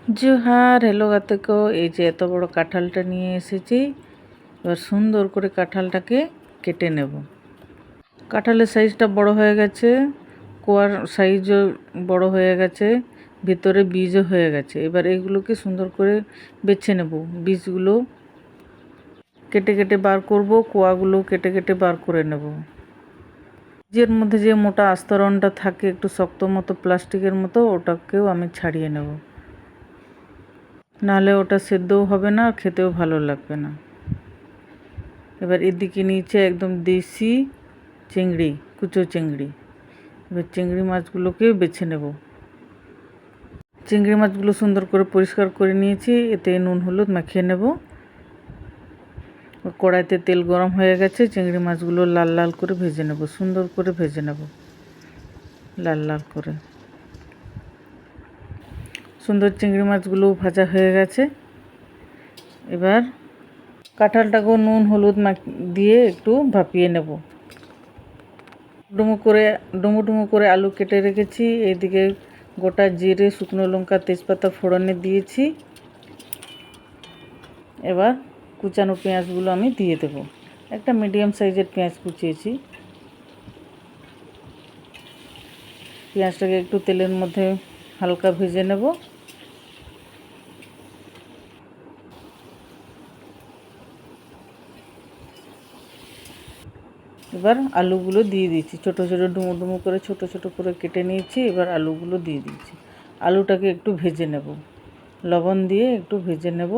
Johar, hello গাতেকো। এই যে এত বড় কাঁঠালটা নিয়ে এসেছি। এবার সুন্দর করে কাঁঠালটাকে কেটে নেব। কাঁঠালের সাইজটা বড় হয়ে গেছে, কোয়ার সাইজও বড় হয়ে গেছে, ভিতরে বীজও হয়ে গেছে। এবার এগুলোকে সুন্দর করে বেছে নেব। বীজগুলো কেটে কেটে বার করব, কোয়াগুলো কেটে কেটে বার করে নেব। বীজের মধ্যে যে মোটা আস্তরণটা থাকে, একটু শক্ত মতো প্লাস্টিকের মতো, ওটাকেও আমি ছাড়িয়ে নেব। নাহলে ওটা সেদ্ধও হবে না, খেতেও ভালো লাগবে না। এবার এদিকে নিচে একদম দেশি চিংড়ি, কুচো চিংড়ি। এবার চিংড়ি মাছগুলোকে বেছে নেব। চিংড়ি মাছগুলো সুন্দর করে পরিষ্কার করে নিয়েছি। এতে নুন হলুদ মাখিয়ে নেব। কড়াইতে তেল গরম হয়ে গেছে, চিংড়ি মাছগুলো লাল লাল করে ভেজে নেব, সুন্দর করে ভেজে নেব, লাল লাল করে। সুন্দর চিংড়ি মাছগুলো ভাজা হয়ে গেছে। এবার কাঁঠালটাকেও নুন হলুদ দিয়ে একটু ভাপিয়ে নেব। ডুমো ডুমো করে আলু কেটে রেখেছি। এইদিকে গোটা জিরে, শুকনো লঙ্কা, তেজপাতা ফোড়নে দিয়েছি। এবার কুচানো পেঁয়াজগুলো আমি দিয়ে দেব। একটা মিডিয়াম সাইজের পেঁয়াজ কুচিয়েছি। পেঁয়াজটাকে একটু তেলের মধ্যে হালকা ভেজে নেব। এবার আলুগুলো দিয়ে দিয়েছি, ছোটো ছোটো ডুমো ডুমো করে ছোটো ছোটো করে কেটে নিয়েছি। এবার আলুগুলো দিয়ে দিয়েছি। আলুটাকে একটু ভেজে নেব, লবণ দিয়ে একটু ভেজে নেব।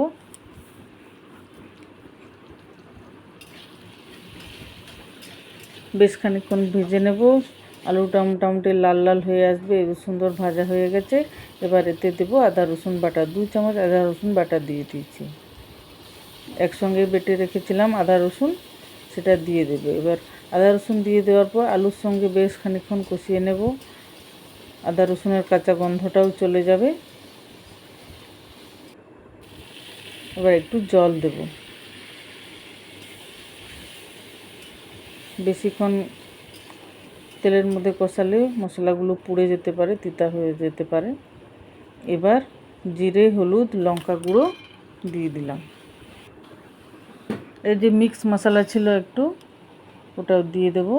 বেশ খানিকক্ষণ ভেজে নেব। আলুটা মোটামুটি লাল লাল হয়ে আসবে, এবার সুন্দর ভাজা হয়ে গেছে। এবার এতে দেবো আদা রসুন বাটা, 2 চামচ আদা রসুন বাটা দিয়ে দিয়েছি। একসঙ্গে বেটে রেখেছিলাম আদা রসুন, সেটা দিয়ে দেবে। এবার আদা রসুন দিয়ে দেওয়ার পর আলুর সঙ্গে বেশ খানিকক্ষণ কষিয়ে নেব। আদা রসুনের কাঁচা গন্ধটাও চলে যাবে। এবার একটু জল দেব। বেশিক্ষণ তেলের মধ্যে কষালে মশলাগুলো পুড়ে যেতে পারে, তিতা হয়ে যেতে পারে। এবার জিরে, হলুদ, লঙ্কা গুঁড়ো দিয়ে দিলাম। এই যে মিক্স মশলা ছিল একটু, ওটাও দিয়ে দেব।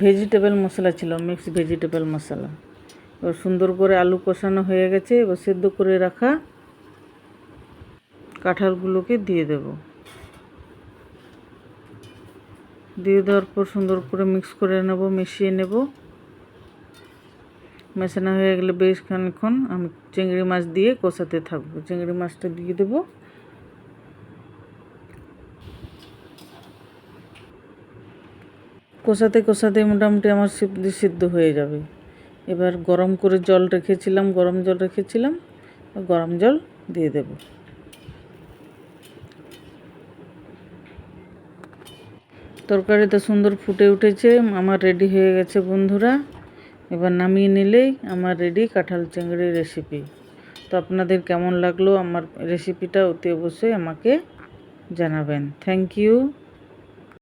ভেজিটেবল মশলা ছিল, মিক্স ভেজিটেবল মশলা। এবার সুন্দর করে আলু কষানো হয়ে গেছে। এবার সেদ্ধ করে রাখা কাঁঠালগুলোকে দিয়ে দেব। দিয়ে দেওয়ার পর সুন্দর করে মিক্স করে নেব, মিশিয়ে নেব। মেশানো হয়ে গেলে বেশ খানিকক্ষণ আমি চিংড়ি মাছ দিয়ে কষাতে থাকবো। চিংড়ি মাছটা দিয়ে দেব। কষাতে কষাতে মোটামুটি আমার সবজি সিদ্ধ হয়ে যাবে। এবার গরম করে জল রেখেছিলাম, গরম জল রেখেছিলাম, গরম জল দিয়ে দেব। তরকারিটা সুন্দর ফুটে উঠেছে, আমার রেডি হয়ে গেছে বন্ধুরা। এবার নামিয়ে নিলেই আমার রেডি কাঁঠাল চিংড়ির রেসিপি। তো আপনাদের কেমন লাগলো আমার রেসিপিটা অতি অবশ্যই আমাকে জানাবেন। Thank you.